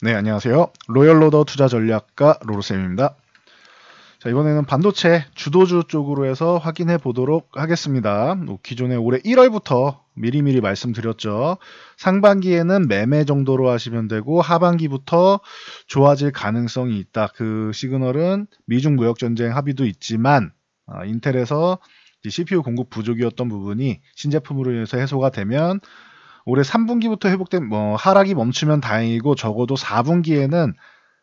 네, 안녕하세요. 로열로더 투자전략가 로로쌤입니다. 자, 이번에는 반도체 주도주 쪽으로 해서 확인해 보도록 하겠습니다. 기존에 올해 1월부터 미리미리 말씀드렸죠. 상반기에는 매매 정도로 하시면 되고 하반기부터 좋아질 가능성이 있다. 그 시그널은 미중 무역전쟁 합의도 있지만 인텔에서 CPU 공급 부족이었던 부분이 신제품으로 인해서 해소가 되면 올해 3분기부터 회복된 하락이 멈추면 다행이고 적어도 4분기에는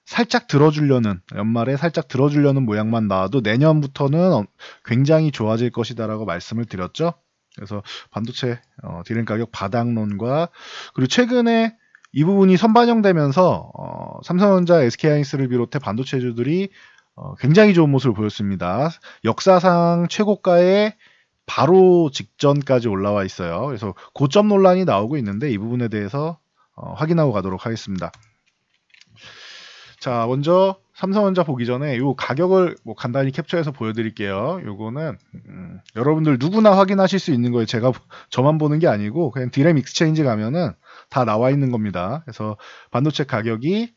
살짝 들어주려는 연말에 살짝 들어주려는 모양만 나와도 내년부터는 굉장히 좋아질 것이다라고 말씀을 드렸죠. 그래서 반도체 디램 가격 바닥론과 그리고 최근에 이 부분이 선반영되면서 삼성전자, SK하이닉스를 비롯해 반도체주들이 굉장히 좋은 모습을 보였습니다. 역사상 최고가의 바로 직전까지 올라와 있어요. 그래서 고점 논란이 나오고 있는데 이 부분에 대해서 확인하고 가도록 하겠습니다. 자, 먼저 삼성전자 보기 전에 이 가격을 간단히 캡처해서 보여드릴게요. 요거는 여러분들 누구나 확인하실 수 있는 거예요. 저만 보는 게 아니고 그냥 디램 익스체인지 가면은 다 나와 있는 겁니다. 그래서 반도체 가격이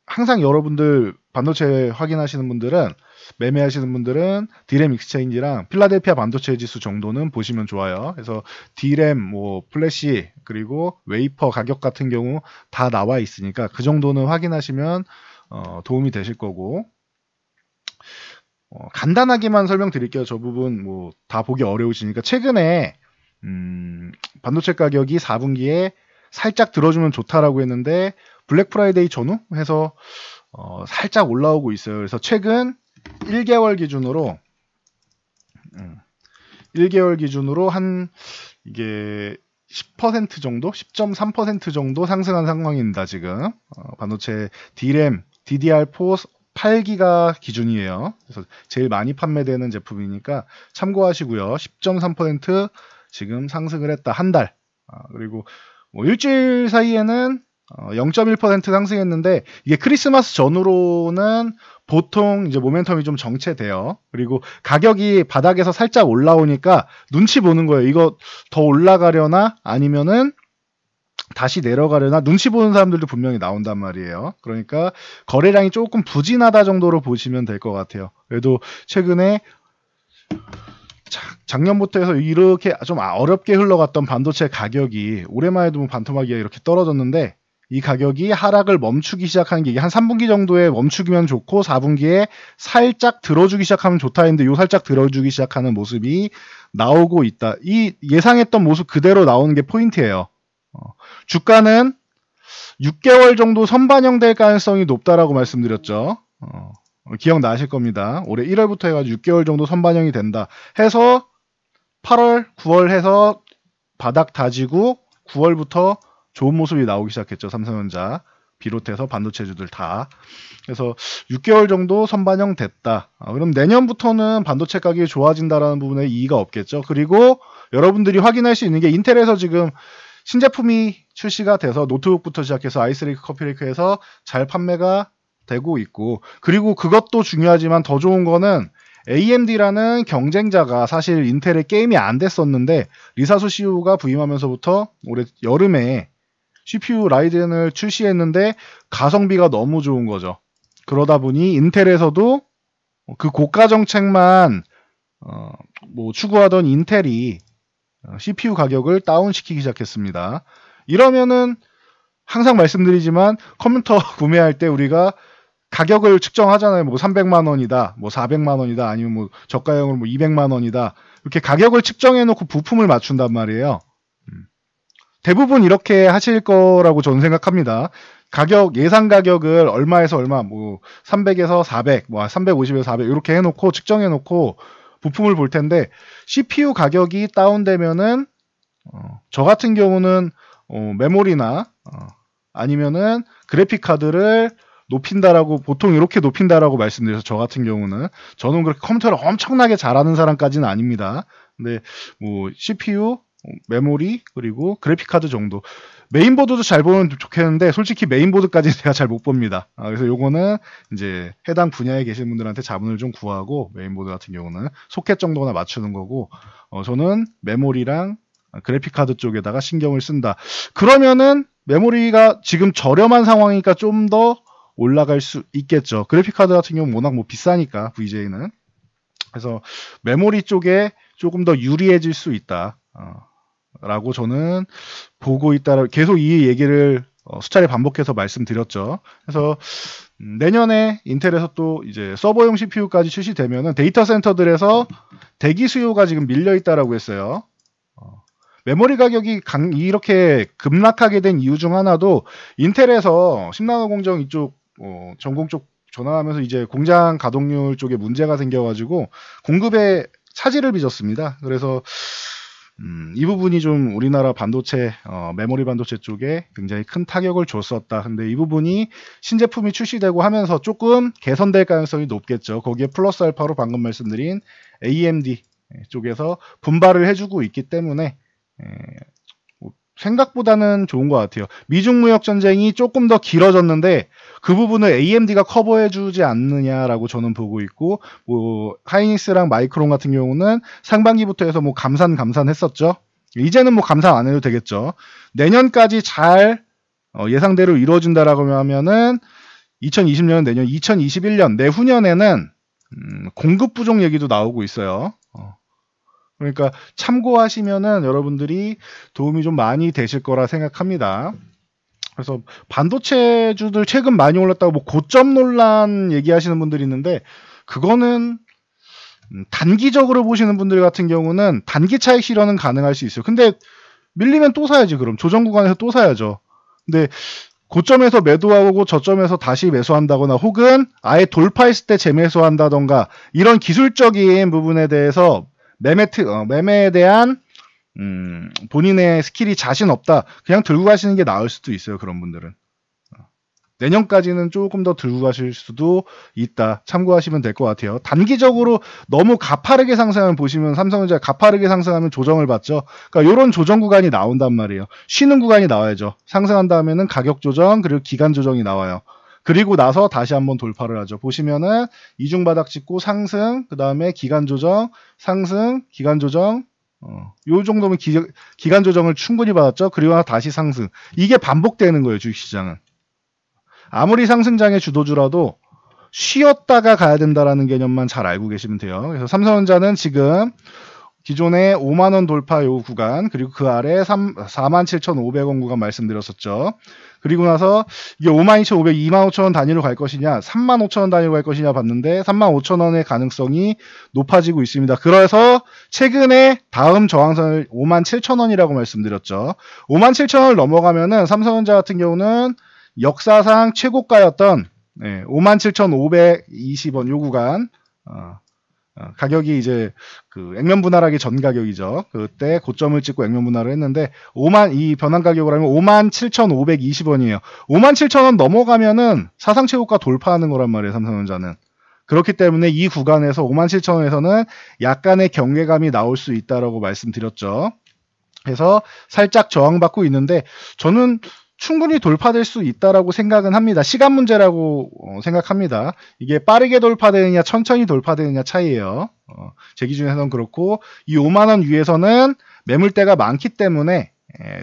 항상 여러분들 반도체 확인하시는 분들은 매매하시는 분들은 디램 익스체인지랑 필라델피아 반도체 지수 정도는 보시면 좋아요. 그래서 디램, 플래시 그리고 웨이퍼 가격 같은 경우 다 나와 있으니까 그 정도는 확인하시면 도움이 되실 거고 간단하게만 설명드릴게요. 저 부분 다 보기 어려우시니까 최근에 반도체 가격이 4분기에 살짝 들어주면 좋다라고 했는데 블랙 프라이데이 전후 해서 살짝 올라오고 있어요. 그래서 최근 1개월 기준으로 한 이게 10% 정도, 10.3% 정도 상승한 상황입니다. 지금 반도체 D램, DDR4 8기가 기준이에요. 그래서 제일 많이 판매되는 제품이니까 참고하시고요. 10.3% 지금 상승을 했다. 한 달. 그리고 일주일 사이에는 0.1% 상승했는데 이게 크리스마스 전후로는 보통 이제 모멘텀이 좀 정체돼요. 그리고 가격이 바닥에서 살짝 올라오니까 눈치 보는 거예요. 이거 더 올라가려나 아니면은 다시 내려가려나 눈치 보는 사람들도 분명히 나온단 말이에요. 그러니까 거래량이 조금 부진하다 정도로 보시면 될 것 같아요. 그래도 최근에 작년부터 해서 이렇게 좀 어렵게 흘러갔던 반도체 가격이 올해만 해도 반토막이가 이렇게 떨어졌는데 이 가격이 하락을 멈추기 시작하는 게 이게 한 3분기 정도에 멈추기면 좋고 4분기에 살짝 들어주기 시작하면 좋다 했는데 요 살짝 들어주기 시작하는 모습이 나오고 있다. 이 예상했던 모습 그대로 나오는 게 포인트예요. 주가는 6개월 정도 선반영될 가능성이 높다라고 말씀드렸죠. 기억나실 겁니다. 올해 1월부터 해가지고 6개월 정도 선반영이 된다 해서 8월, 9월 해서 바닥 다지고 9월부터 좋은 모습이 나오기 시작했죠. 삼성전자 비롯해서 반도체주들 다. 그래서 6개월 정도 선반영 됐다. 그럼 내년부터는 반도체 가격이 좋아진다라는 부분에 이의가 없겠죠. 그리고 여러분들이 확인할 수 있는 게 인텔에서 지금 신제품이 출시가 돼서 노트북부터 시작해서 아이스레이크, 커피레이크에서 잘 판매가 되고 있고 그리고 그것도 중요하지만 더 좋은 거는 AMD라는 경쟁자가 사실 인텔의 게임이 안 됐었는데 리사수 CEO가 부임하면서부터 올해 여름에 CPU 라이젠을 출시했는데 가성비가 너무 좋은 거죠. 그러다 보니 인텔에서도 그 고가 정책만 추구하던 인텔이 CPU 가격을 다운시키기 시작했습니다. 이러면은 항상 말씀드리지만 컴퓨터 구매할 때 우리가 가격을 측정하잖아요. 300만 원이다, 400만 원이다, 아니면 저가형으로 200만 원이다. 이렇게 가격을 측정해 놓고 부품을 맞춘단 말이에요. 대부분 이렇게 하실 거라고 저는 생각합니다. 예상 가격을 얼마에서 얼마, 300에서 400, 350에서 400 이렇게 해놓고 측정해 놓고 부품을 볼 텐데 CPU 가격이 다운되면은 저 같은 경우는 메모리나 아니면은 그래픽 카드를 높인다라고 보통 이렇게 높인다라고 말씀드려서 저 같은 경우는 저는 그렇게 컴퓨터를 엄청나게 잘하는 사람까지는 아닙니다. 근데 CPU, 메모리 그리고 그래픽 카드 정도 메인보드도 잘 보면 좋겠는데 솔직히 메인보드까지는 제가 잘 못 봅니다. 그래서 요거는 이제 해당 분야에 계신 분들한테 자문을 좀 구하고 메인보드 같은 경우는 소켓 정도나 맞추는 거고 저는 메모리랑 그래픽 카드 쪽에다가 신경을 쓴다. 그러면은 메모리가 지금 저렴한 상황이니까 좀 더 올라갈 수 있겠죠. 그래픽카드 같은 경우는 워낙 뭐 비싸니까 VJ는. 그래서 메모리 쪽에 조금 더 유리해질 수 있다. 라고 저는 보고 있다. 계속 이 얘기를 수차례 반복해서 말씀드렸죠. 그래서 내년에 인텔에서 또 이제 서버용 CPU까지 출시되면은 데이터 센터들에서 대기 수요가 지금 밀려 있다라고 했어요. 메모리 가격이 이렇게 급락하게 된 이유 중 하나도 인텔에서 10나노 공정 이쪽 전공 쪽 전환하면서 이제 공장 가동률 쪽에 문제가 생겨가지고 공급에 차질을 빚었습니다. 그래서 이 부분이 좀 우리나라 반도체, 메모리 반도체 쪽에 굉장히 큰 타격을 줬었다. 근데 이 부분이 신제품이 출시되고 하면서 조금 개선될 가능성이 높겠죠. 거기에 플러스 알파로 방금 말씀드린 AMD 쪽에서 분발을 해주고 있기 때문에 생각보다는 좋은 것 같아요. 미중 무역 전쟁이 조금 더 길어졌는데 그 부분을 AMD가 커버해주지 않느냐라고 저는 보고 있고, 뭐 하이닉스랑 마이크론 같은 경우는 상반기부터 해서 뭐 감산했었죠. 이제는 뭐 감산 안 해도 되겠죠. 내년까지 잘 예상대로 이루어진다라고 하면은 2020년은 내년, 2021년 내후년에는 공급 부족 얘기도 나오고 있어요. 그러니까 참고하시면은 여러분들이 도움이 좀 많이 되실 거라 생각합니다. 그래서 반도체주들 최근 많이 올랐다고 뭐 고점 논란 얘기하시는 분들이 있는데, 그거는 단기적으로 보시는 분들 같은 경우는 단기 차익 실현은 가능할 수 있어요. 근데 밀리면 또 사야지. 그럼 조정 구간에서 또 사야죠. 근데 고점에서 매도하고 저점에서 다시 매수한다거나 혹은 아예 돌파했을 때 재매수한다던가 이런 기술적인 부분에 대해서 매매에 대한 본인의 스킬이 자신 없다, 그냥 들고 가시는 게 나을 수도 있어요. 그런 분들은 내년까지는 조금 더 들고 가실 수도 있다. 참고하시면 될 것 같아요. 단기적으로 너무 가파르게 상승하면, 보시면 삼성전자 가파르게 상승하면 조정을 받죠. 그러니까 이런 조정 구간이 나온단 말이에요. 쉬는 구간이 나와야죠. 상승한 다음에는 가격 조정, 그리고 기간 조정이 나와요. 그리고 나서 다시 한번 돌파를 하죠. 보시면은 이중 바닥 찍고 상승, 그 다음에 기간 조정, 상승, 기간 조정, 요 정도면 기간 조정을 충분히 받았죠. 그리고 다시 상승. 이게 반복되는 거예요, 주식시장은. 아무리 상승장의 주도주라도 쉬었다가 가야 된다라는 개념만 잘 알고 계시면 돼요. 그래서 삼성전자는 지금 기존의 5만원 돌파 요 구간, 그리고 그 아래 47,500원 구간 말씀드렸었죠. 그리고 나서 이게 52,500, 25,000원 단위로 갈 것이냐, 35,000원 단위로 갈 것이냐 봤는데 35,000원의 가능성이 높아지고 있습니다. 그래서 최근에 다음 저항선을 57,000원이라고 말씀드렸죠. 57,000원을 넘어가면은 삼성전자 같은 경우는 역사상 최고가였던 57,520원 요 구간, 가격이 이제 그 액면 분할하기 전 가격이죠. 그때 고점을 찍고 액면 분할을 했는데 이 변환 가격으로 하면 57,520원이에요. 57,000원 넘어가면은 사상 최고가 돌파하는 거란 말이에요, 삼성전자는. 그렇기 때문에 이 구간에서 57,000원에서는 약간의 경계감이 나올 수 있다라고 말씀드렸죠. 그래서 살짝 저항받고 있는데 저는 충분히 돌파될 수 있다라고 생각은 합니다. 시간 문제라고 생각합니다. 이게 빠르게 돌파되느냐 천천히 돌파되느냐 차이예요. 제 기준에서는 그렇고, 이 5만원 위에서는 매물대가 많기 때문에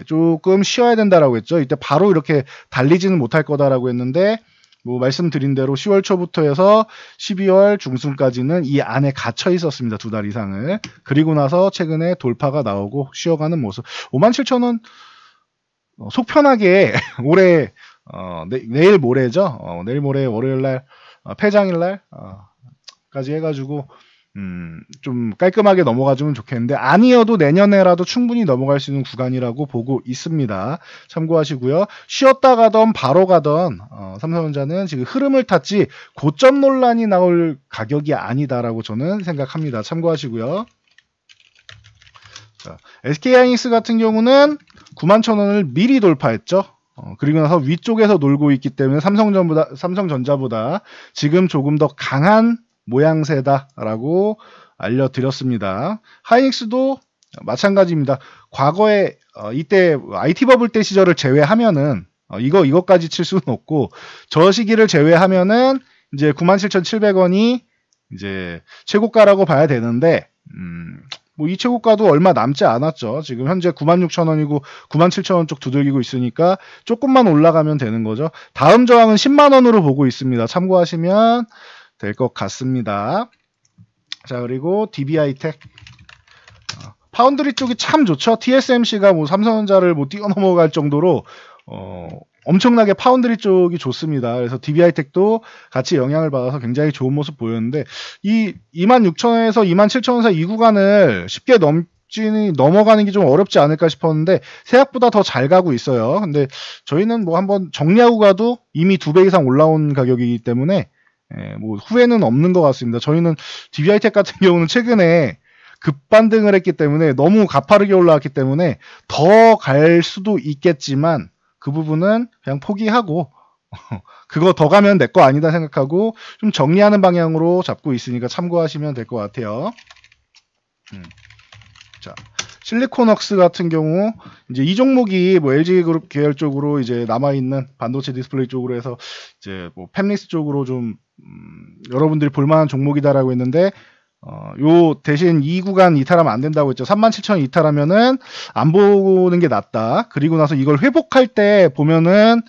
조금 쉬어야 된다라고 했죠. 이때 바로 이렇게 달리지는 못할 거다라고 했는데, 뭐 말씀드린 대로 10월 초부터 해서 12월 중순까지는 이 안에 갇혀 있었습니다. 2달 이상을. 그리고 나서 최근에 돌파가 나오고 쉬어가는 모습. 57,000원 속 편하게 올해 내일 모레죠. 내일 모레 월요일날 폐장일날 까지 해가지고 좀 깔끔하게 넘어가주면 좋겠는데, 아니어도 내년에라도 충분히 넘어갈 수 있는 구간이라고 보고 있습니다. 참고하시고요. 쉬었다 가던 바로 가던 삼성전자는 지금 흐름을 탔지 고점 논란이 나올 가격이 아니다라고 저는 생각합니다. 참고하시고요. 자, SK하이닉스 같은 경우는 91,000원을 미리 돌파했죠. 그리고 나서 위쪽에서 놀고 있기 때문에 삼성전자보다 지금 조금 더 강한 모양새다라고 알려드렸습니다. 하이닉스도 마찬가지입니다. 과거에 이때 IT 버블 때 시절을 제외하면은 이것까지 칠 수는 없고, 저 시기를 제외하면은 이제 97,700원이 이제 최고가라고 봐야 되는데, 뭐 이 최고가도 얼마 남지 않았죠. 지금 현재 96,000원이고 97,000원 쪽 두들기고 있으니까 조금만 올라가면 되는 거죠. 다음 저항은 10만 원으로 보고 있습니다. 참고하시면 될 것 같습니다. 자, 그리고 DB하이텍. 파운드리 쪽이 참 좋죠. TSMC가 뭐 삼성전자를 뭐 뛰어넘어갈 정도로 엄청나게 파운드리 쪽이 좋습니다. 그래서 DB하이텍도 같이 영향을 받아서 굉장히 좋은 모습 보였는데 이 26,000원에서 27,000원 사이 이 구간을 쉽게 넘어가는 게 좀 어렵지 않을까 싶었는데 생각보다 더 잘 가고 있어요. 근데 저희는 뭐 한번 정리하고 가도 이미 2배 이상 올라온 가격이기 때문에 뭐 후회는 없는 것 같습니다. 저희는 DB하이텍 같은 경우는 최근에 급반등을 했기 때문에 너무 가파르게 올라왔기 때문에 더 갈 수도 있겠지만 그 부분은 그냥 포기하고 그거 더 가면 내 거 아니다 생각하고 좀 정리하는 방향으로 잡고 있으니까 참고하시면 될 것 같아요. 자, 실리콘웍스 같은 경우 이제 이 종목이 뭐 LG그룹 계열 쪽으로 이제 남아 있는 반도체 디스플레이 쪽으로 해서 이제 뭐 팹리스 쪽으로 좀 여러분들이 볼만한 종목이다라고 했는데 요 대신 이 구간 이탈하면 안 된다고 했죠. 37,000원 이탈하면은 안 보는 게 낫다. 그리고 나서 이걸 회복할 때 보면은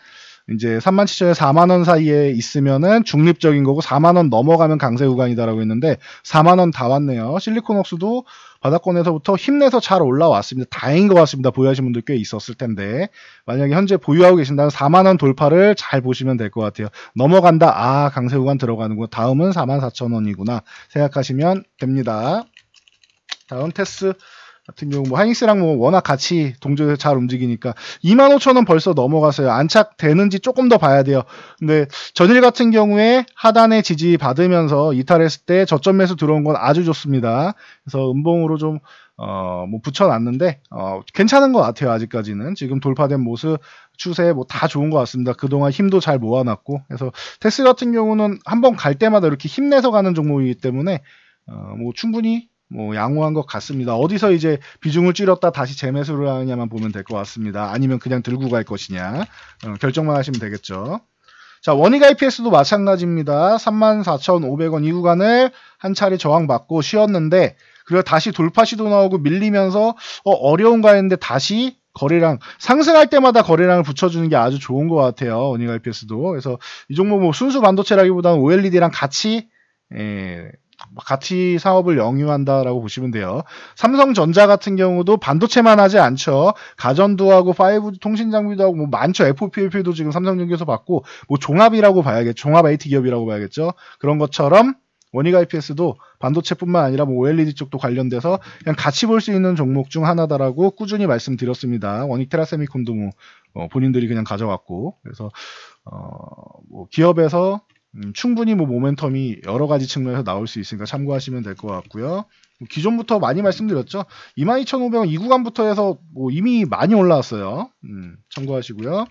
이제 37,000원에 4만원 사이에 있으면은 중립적인 거고 4만원 넘어가면 강세 구간이다라고 했는데 4만원 다 왔네요. 실리콘웍스도 바닥권에서부터 힘내서 잘 올라왔습니다. 다행인 것 같습니다. 보유하신 분들 꽤 있었을 텐데 만약에 현재 보유하고 계신다면 4만원 돌파를 잘 보시면 될 것 같아요. 넘어간다. 아, 강세 구간 들어가는구나. 다음은 44,000원이구나 생각하시면 됩니다. 다음 테스 같은 경우 뭐 하이닉스랑 뭐 워낙 같이 동조해서 잘 움직이니까 25,000원 벌써 넘어갔어요. 안착되는지 조금 더 봐야 돼요. 근데 전일 같은 경우에 하단에 지지 받으면서 이탈했을 때 저점 매수 들어온 건 아주 좋습니다. 그래서 음봉으로 좀 뭐 붙여놨는데 괜찮은 것 같아요. 아직까지는 지금 돌파된 모습 추세 뭐 다 좋은 것 같습니다. 그동안 힘도 잘 모아놨고 그래서 테스 같은 경우는 한번 갈 때마다 이렇게 힘내서 가는 종목이기 때문에 뭐 충분히 뭐 양호한 것 같습니다. 어디서 이제 비중을 줄였다 다시 재매수를 하느냐만 보면 될 것 같습니다. 아니면 그냥 들고 갈 것이냐 결정만 하시면 되겠죠. 자, 원익 IPS도 마찬가지입니다. 34,500원 이 구간을 한 차례 저항받고 쉬었는데 그리고 다시 돌파 시도 나오고 밀리면서 어려운가 했는데 다시 거래량 상승할 때마다 거래량을 붙여주는 게 아주 좋은 것 같아요. 원익 IPS도. 그래서 이 종목 뭐 순수 반도체라기보다는 OLED랑 같이 사업을 영위한다라고 보시면 돼요. 삼성전자 같은 경우도 반도체만 하지 않죠. 가전도 하고 5G 통신 장비도 하고 뭐 많죠. FOPLP도 지금 삼성전기에서 받고 뭐 종합이라고 봐야겠죠. 종합 IT 기업이라고 봐야겠죠. 그런 것처럼 원익 IPS도 반도체뿐만 아니라 뭐 OLED 쪽도 관련돼서 그냥 같이 볼 수 있는 종목 중 하나다라고 꾸준히 말씀드렸습니다. 원익 테라세미콘도 뭐 본인들이 그냥 가져왔고 그래서 뭐 기업에서 충분히 뭐 모멘텀이 여러 가지 측면에서 나올 수 있으니까 참고하시면 될 것 같고요. 기존부터 많이 말씀드렸죠. 22,500원 이 구간부터 해서 뭐 이미 많이 올라왔어요. 참고하시고요.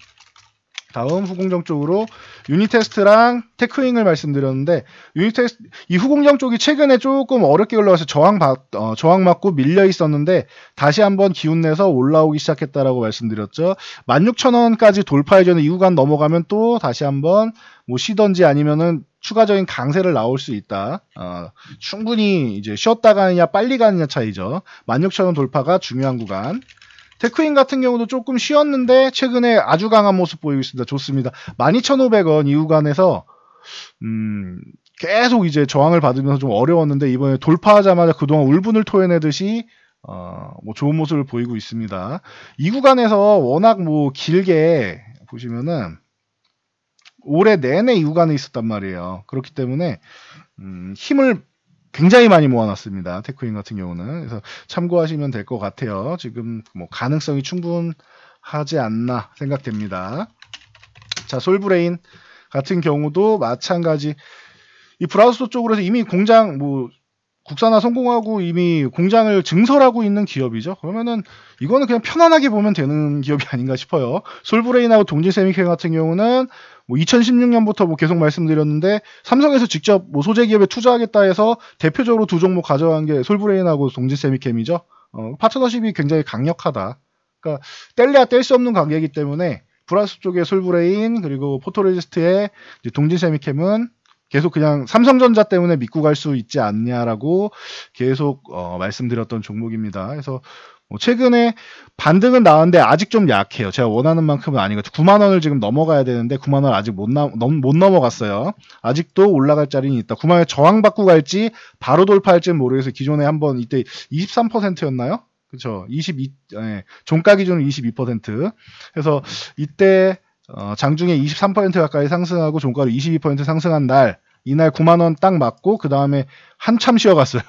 다음 후공정 쪽으로 유니테스트랑 테크윙을 말씀드렸는데 유니테스트 이 후공정 쪽이 최근에 조금 어렵게 올라와서 저항 맞고 밀려 있었는데 다시 한번 기운 내서 올라오기 시작했다라고 말씀드렸죠. 16,000원까지 돌파해 전에 이 구간 넘어가면 또 다시 한번 뭐 쉬던지 아니면은 추가적인 강세를 나올 수 있다. 충분히 이제 쉬었다 가느냐 빨리 가느냐 차이죠. 16,000원 돌파가 중요한 구간. 테크인 같은 경우도 조금 쉬었는데 최근에 아주 강한 모습 보이고 있습니다. 좋습니다. 12,500원 이 구간에서 계속 이제 저항을 받으면서 좀 어려웠는데 이번에 돌파하자마자 그동안 울분을 토해내듯이 뭐 좋은 모습을 보이고 있습니다. 이 구간에서 워낙 뭐 길게 보시면은 올해 내내 이 구간에 있었단 말이에요. 그렇기 때문에 힘을 굉장히 많이 모아놨습니다. 테크인 같은 경우는. 그래서 참고하시면 될 것 같아요. 지금 뭐 가능성이 충분하지 않나 생각됩니다. 자, 솔브레인 같은 경우도 마찬가지. 이 브라우스도 쪽으로 해서 이미 공장 뭐 국산화 성공하고 이미 공장을 증설하고 있는 기업이죠. 그러면은 이거는 그냥 편안하게 보면 되는 기업이 아닌가 싶어요. 솔브레인하고 동진세미케 같은 경우는 뭐 2016년부터 뭐 계속 말씀드렸는데 삼성에서 직접 뭐 소재 기업에 투자하겠다 해서 대표적으로 두 종목 가져간 게 솔브레인하고 동진세미케이죠. 파트너십이 굉장히 강력하다. 그러니까 뗄래야 뗄 수 없는 관계이기 때문에 브라우스 쪽의 솔브레인 그리고 포토레지스트의 동진세미캠은 계속 그냥 삼성전자 때문에 믿고 갈 수 있지 않냐라고 계속 말씀드렸던 종목입니다. 그래서 최근에 반등은 나왔는데 아직 좀 약해요. 제가 원하는 만큼은 아니고 9만 원을 지금 넘어가야 되는데 9만 원 아직 못 넘어갔어요. 아직도 올라갈 자리는 있다. 9만 원 저항받고 갈지 바로 돌파할지는 모르겠어요. 기존에 한번 이때 23%였나요? 그렇죠. 22 종가 기준으로 22%. 그래서 이때 장중에 23% 가까이 상승하고 종가로 22% 상승한 날, 이날 9만 원 딱 맞고 그 다음에 한참 쉬어갔어요.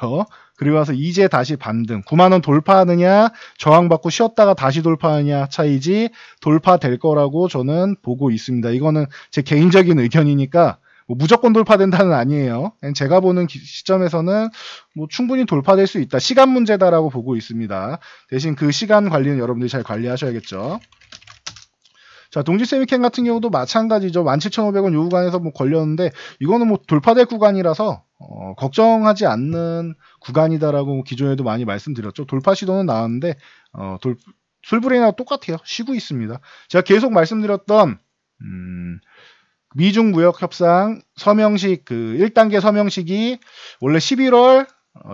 그리고 와서 이제 다시 반등. 9만 원 돌파하느냐, 저항받고 쉬었다가 다시 돌파하느냐 차이지 돌파될 거라고 저는 보고 있습니다. 이거는 제 개인적인 의견이니까 무조건 돌파된다는 아니에요. 제가 보는 시점에서는 충분히 돌파될 수 있다. 시간 문제다라고 보고 있습니다. 대신 그 시간 관리는 여러분들이 잘 관리하셔야겠죠. 자, 동지세미캠 같은 경우도 마찬가지죠. 17,500원 요 구간에서 걸렸는데 이거는 돌파될 구간이라서 걱정하지 않는 구간이다라고 기존에도 많이 말씀드렸죠. 돌파 시도는 나왔는데 솔브레인하고 똑같아요. 쉬고 있습니다. 제가 계속 말씀드렸던 미중 무역 협상 서명식 1단계 서명식이 원래 11월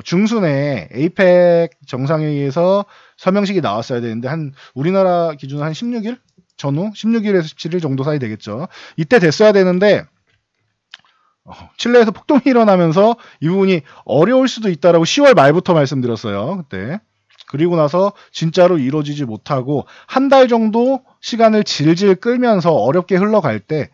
중순에 에이펙 정상회의에서 서명식이 나왔어야 되는데 우리나라 기준으로 한 16일? 전후 16일에서 17일 정도 사이 되겠죠. 이때 됐어야 되는데 칠레에서 폭동이 일어나면서 이 부분이 어려울 수도 있다라고 10월 말부터 말씀드렸어요. 그때. 그리고 나서 진짜로 이루어지지 못하고 한 달 정도 시간을 질질 끌면서 어렵게 흘러갈 때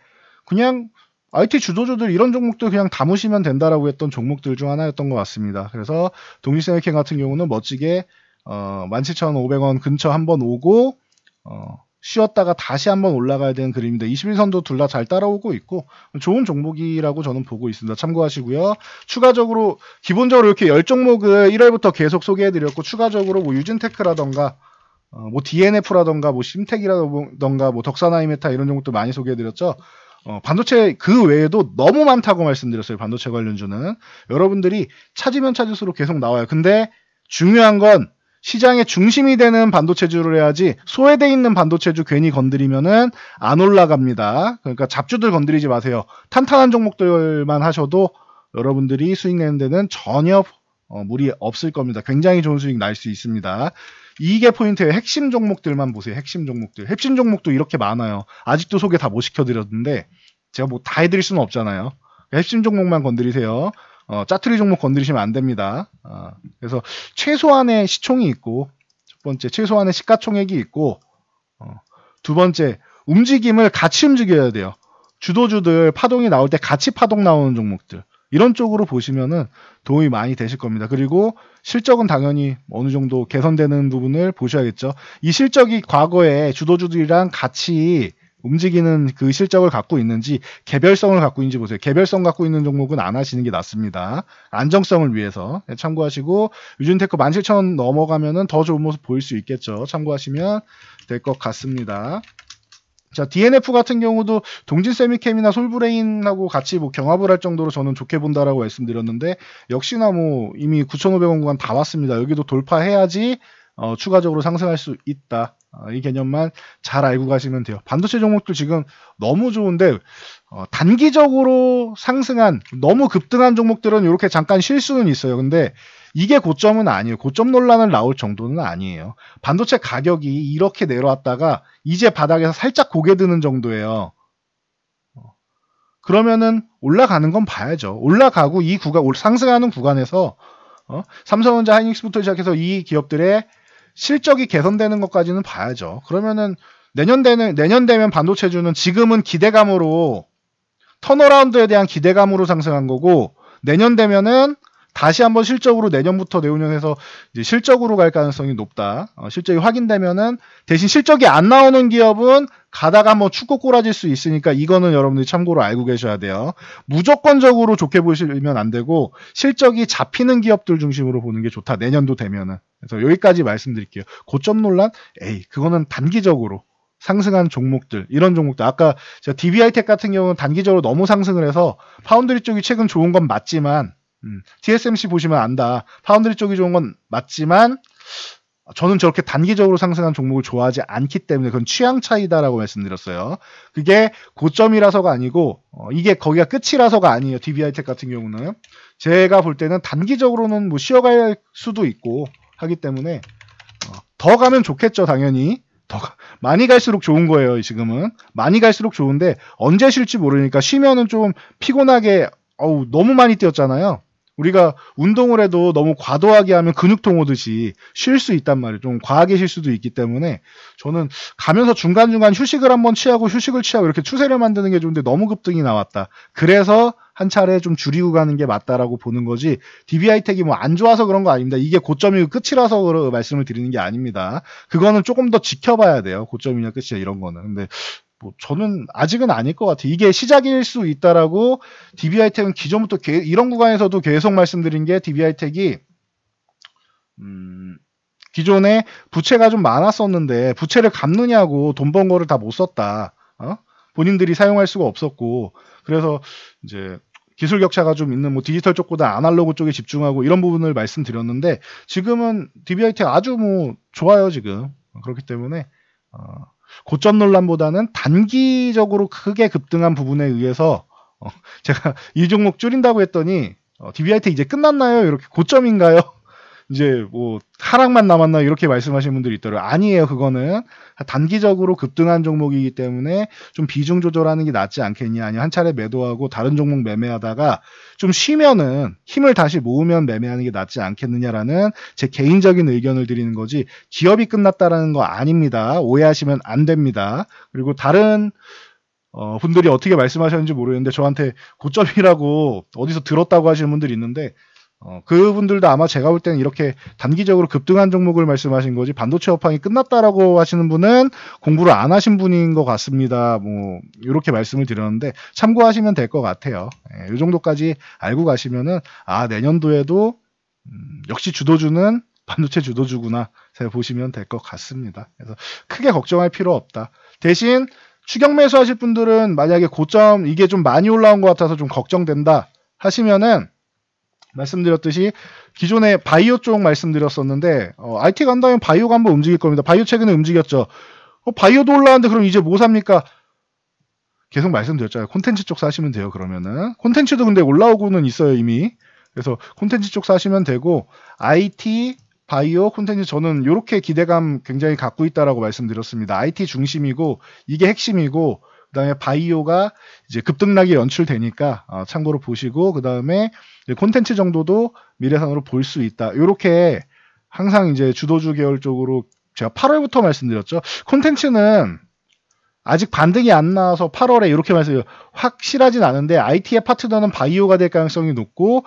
그냥 IT 주도주들 이런 종목들 그냥 담으시면 된다라고 했던 종목들 중 하나였던 것 같습니다. 그래서 동지세미캠 같은 경우는 멋지게 17,500원 근처 한번 오고 쉬었다가 다시 한번 올라가야 되는 그림입니다. 21선도 둘 다 잘 따라오고 있고 좋은 종목이라고 저는 보고 있습니다. 참고하시고요. 추가적으로 기본적으로 이렇게 10종목을 1월부터 계속 소개해드렸고 추가적으로 유진테크라던가 DNF라던가 심텍이라던가 덕산하이메타 이런 종목도 많이 소개해드렸죠. 반도체 그 외에도 너무 많다고 말씀드렸어요. 반도체 관련주는 여러분들이 찾으면 찾을수록 계속 나와요. 근데 중요한 건 시장의 중심이 되는 반도체주를 해야지 소외돼 있는 반도체주 괜히 건드리면은 안 올라갑니다. 그러니까 잡주들 건드리지 마세요. 탄탄한 종목들만 하셔도 여러분들이 수익 내는 데는 전혀 무리 없을 겁니다. 굉장히 좋은 수익 날 수 있습니다. 이게 포인트예요. 핵심 종목들만 보세요. 핵심 종목들. 핵심 종목도 이렇게 많아요. 아직도 소개 다 못 시켜드렸는데 제가 다 해드릴 수는 없잖아요. 핵심 종목만 건드리세요. 짜투리 종목 건드리시면 안 됩니다. 그래서 최소한의 시총이 있고, 첫 번째 최소한의 시가총액이 있고, 두 번째 움직임을 같이 움직여야 돼요. 주도주들 파동이 나올 때 같이 파동 나오는 종목들 이런 쪽으로 보시면은 도움이 많이 되실 겁니다. 그리고 실적은 당연히 어느 정도 개선되는 부분을 보셔야겠죠. 이 실적이 과거에 주도주들이랑 같이 움직이는 그 실적을 갖고 있는지 개별성을 갖고 있는지 보세요. 개별성 갖고 있는 종목은 안 하시는 게 낫습니다. 안정성을 위해서 참고하시고 유진테크 17,000원 넘어가면은 더 좋은 모습 보일 수 있겠죠. 참고하시면 될 것 같습니다. 자, DNF 같은 경우도 동진세미캠이나 솔브레인하고 같이 경합을 할 정도로 저는 좋게 본다라고 말씀드렸는데 역시나 이미 9,500원 구간 다 왔습니다. 여기도 돌파해야지 추가적으로 상승할 수 있다. 이 개념만 잘 알고 가시면 돼요. 반도체 종목들 지금 너무 좋은데 단기적으로 상승한 너무 급등한 종목들은 이렇게 잠깐 쉴 수는 있어요. 근데 이게 고점은 아니에요. 고점 논란을 나올 정도는 아니에요. 반도체 가격이 이렇게 내려왔다가 이제 바닥에서 살짝 고개 드는 정도예요. 그러면은 올라가는 건 봐야죠. 올라가고 이 구간 상승하는 구간에서 삼성전자, 하이닉스부터 시작해서 이 기업들의 실적이 개선되는 것까지는 봐야죠. 그러면은 내년 되면 반도체주는 지금은 기대감으로 턴어라운드에 대한 기대감으로 상승한 거고 내년 되면은 다시 한번 실적으로 내년부터 내후년에서 이제 실적으로 갈 가능성이 높다. 실적이 확인되면은 대신 실적이 안 나오는 기업은 가다가 한번 축구 꼬라질 수 있으니까 이거는 여러분들이 참고로 알고 계셔야 돼요. 무조건적으로 좋게 보시면 안 되고 실적이 잡히는 기업들 중심으로 보는 게 좋다. 내년도 되면은. 그래서 여기까지 말씀드릴게요. 고점 논란? 그거는 단기적으로 상승한 종목들, 이런 종목들. 아까 제가 DB하이텍 같은 경우는 단기적으로 너무 상승을 해서 파운드리 쪽이 최근 좋은 건 맞지만 TSMC 보시면 안다. 파운드리 쪽이 좋은 건 맞지만 저는 저렇게 단기적으로 상승한 종목을 좋아하지 않기 때문에 그건 취향 차이다라고 말씀드렸어요. 그게 고점이라서가 아니고 이게 거기가 끝이라서가 아니에요. DBI텍 같은 경우는 제가 볼 때는 단기적으로는 뭐 쉬어갈 수도 있고 하기 때문에 더 가면 좋겠죠. 당연히 많이 갈수록 좋은 거예요. 지금은 많이 갈수록 좋은데 언제 쉴지 모르니까 쉬면은 좀 피곤하게 너무 많이 뛰었잖아요. 우리가 운동을 해도 너무 과도하게 하면 근육통 오듯이 쉴 수 있단 말이에요. 좀 과하게 쉴 수도 있기 때문에 저는 가면서 중간중간 휴식을 한번 취하고 휴식을 취하고 이렇게 추세를 만드는 게 좋은데 너무 급등이 나왔다. 그래서 한 차례 좀 줄이고 가는 게 맞다라고 보는 거지 DBI텍이 뭐 안 좋아서 그런 거 아닙니다. 이게 고점이고 끝이라서 말씀을 드리는 게 아닙니다. 그거는 조금 더 지켜봐야 돼요. 고점이냐 끝이냐 이런 거는. 근데 뭐 저는 아직은 아닐 것 같아요. 이게 시작일 수 있다라고 DBI텍은 기존부터 이런 구간에서도 계속 말씀드린 게 DBI텍이 기존에 부채가 좀 많았었는데 부채를 갚느냐고 돈 번 거를 다 못 썼다. 본인들이 사용할 수가 없었고 그래서 이제 기술 격차가 좀 있는 뭐 디지털 쪽보다 아날로그 쪽에 집중하고 이런 부분을 말씀드렸는데 지금은 DBI텍 아주 뭐 좋아요 지금. 그렇기 때문에 고점 논란보다는 단기적으로 크게 급등한 부분에 의해서 제가 이 종목 줄인다고 했더니 DBI텍 이제 끝났나요? 이렇게 고점인가요? 이제 뭐 하락만 남았나 이렇게 말씀하시는 분들이 있더라고요. 아니에요. 그거는 단기적으로 급등한 종목이기 때문에 좀 비중 조절하는 게 낫지 않겠냐. 아니면 한 차례 매도하고 다른 종목 매매하다가 좀 쉬면은 힘을 다시 모으면 매매하는 게 낫지 않겠느냐라는 제 개인적인 의견을 드리는 거지 기업이 끝났다라는 거 아닙니다. 오해하시면 안 됩니다. 그리고 다른 분들이 어떻게 말씀하셨는지 모르겠는데 저한테 고점이라고 어디서 들었다고 하시는 분들이 있는데 그분들도 아마 제가 볼 때는 이렇게 단기적으로 급등한 종목을 말씀하신 거지 반도체 업황이 끝났다라고 하시는 분은 공부를 안 하신 분인 것 같습니다. 뭐 이렇게 말씀을 드렸는데 참고하시면 될 것 같아요. 이 정도까지 알고 가시면은 내년도에도 역시 주도주는 반도체 주도주구나 보시면 될 것 같습니다. 그래서 크게 걱정할 필요 없다. 대신 추격 매수하실 분들은 만약에 고점 이게 좀 많이 올라온 것 같아서 좀 걱정된다 하시면은 말씀드렸듯이 기존에 바이오 쪽 말씀드렸었는데 IT 간다면 바이오가 한번 움직일 겁니다. 바이오 최근에 움직였죠. 바이오도 올라왔는데 그럼 이제 뭐 삽니까? 계속 말씀드렸잖아요. 콘텐츠 쪽 사시면 돼요. 그러면은 콘텐츠도 근데 올라오고는 있어요 이미. 그래서 콘텐츠 쪽 사시면 되고 IT, 바이오, 콘텐츠 저는 이렇게 기대감 굉장히 갖고 있다라고 말씀드렸습니다. IT 중심이고 이게 핵심이고 그다음에 바이오가 이제 급등락이 연출되니까 참고로 보시고 그다음에 콘텐츠 정도도 미래산으로 볼 수 있다. 이렇게 항상 이제 주도주 계열 쪽으로 제가 8월부터 말씀드렸죠. 콘텐츠는 아직 반등이 안 나와서 8월에 이렇게 말씀드려요. 확실하진 않은데 IT의 파트너는 바이오가 될 가능성이 높고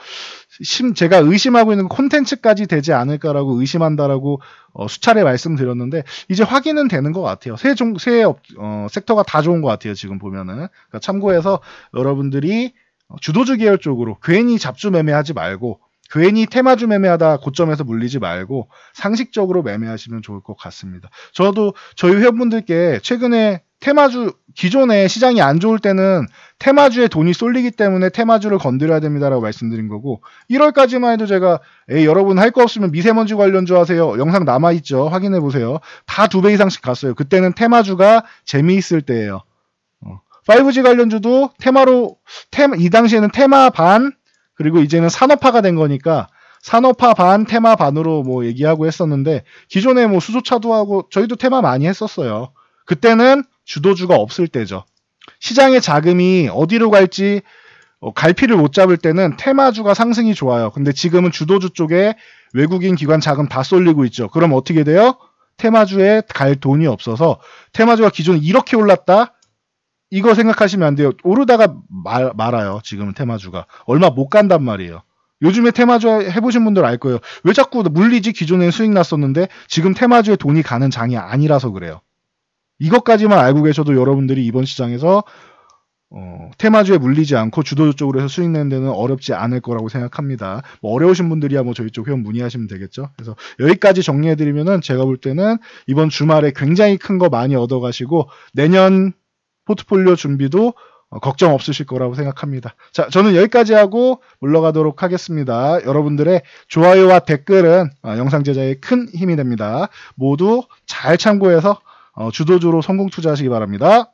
제가 의심하고 있는 콘텐츠까지 되지 않을까라고 의심한다라고 수차례 말씀드렸는데 이제 확인은 되는 것 같아요. 새 섹터가 다 좋은 것 같아요. 지금 보면은 그러니까 참고해서 여러분들이 주도주 계열 쪽으로 괜히 잡주 매매하지 말고 괜히 테마주 매매하다 고점에서 물리지 말고 상식적으로 매매하시면 좋을 것 같습니다. 저도 저희 회원분들께 최근에 테마주 기존에 시장이 안 좋을 때는 테마주에 돈이 쏠리기 때문에 테마주를 건드려야 됩니다라고 말씀드린 거고 1월까지만 해도 제가 여러분 할 거 없으면 미세먼지 관련주 하세요. 영상 남아있죠. 확인해 보세요. 다 2배 이상씩 갔어요. 그때는 테마주가 재미있을 때예요. 5G 관련주도 이 당시에는 테마 반 그리고 이제는 산업화가 된 거니까 산업화 반 테마 반으로 뭐 얘기하고 했었는데 기존에 뭐 수소차도 하고 저희도 테마 많이 했었어요. 그때는 주도주가 없을 때죠. 시장의 자금이 어디로 갈지 갈피를 못 잡을 때는 테마주가 상승이 좋아요. 근데 지금은 주도주 쪽에 외국인 기관 자금 다 쏠리고 있죠. 그럼 어떻게 돼요? 테마주에 갈 돈이 없어서 테마주가 기존에 이렇게 올랐다? 이거 생각하시면 안 돼요. 오르다가 말아요. 지금은 테마주가. 얼마 못 간단 말이에요. 요즘에 테마주 해보신 분들 알 거예요. 왜 자꾸 물리지? 기존엔 수익 났었는데 지금 테마주에 돈이 가는 장이 아니라서 그래요. 이것까지만 알고 계셔도 여러분들이 이번 시장에서 테마주에 물리지 않고 주도주 쪽으로 해서 수익 내는 데는 어렵지 않을 거라고 생각합니다. 뭐 어려우신 분들이야 뭐 저희 쪽 회원 문의하시면 되겠죠. 그래서 여기까지 정리해드리면은 제가 볼 때는 이번 주말에 굉장히 큰 거 많이 얻어가시고 내년 포트폴리오 준비도 걱정 없으실 거라고 생각합니다. 자, 저는 여기까지 하고 물러가도록 하겠습니다. 여러분들의 좋아요와 댓글은 영상 제작에 큰 힘이 됩니다. 모두 잘 참고해서 주도주로 성공 투자하시기 바랍니다.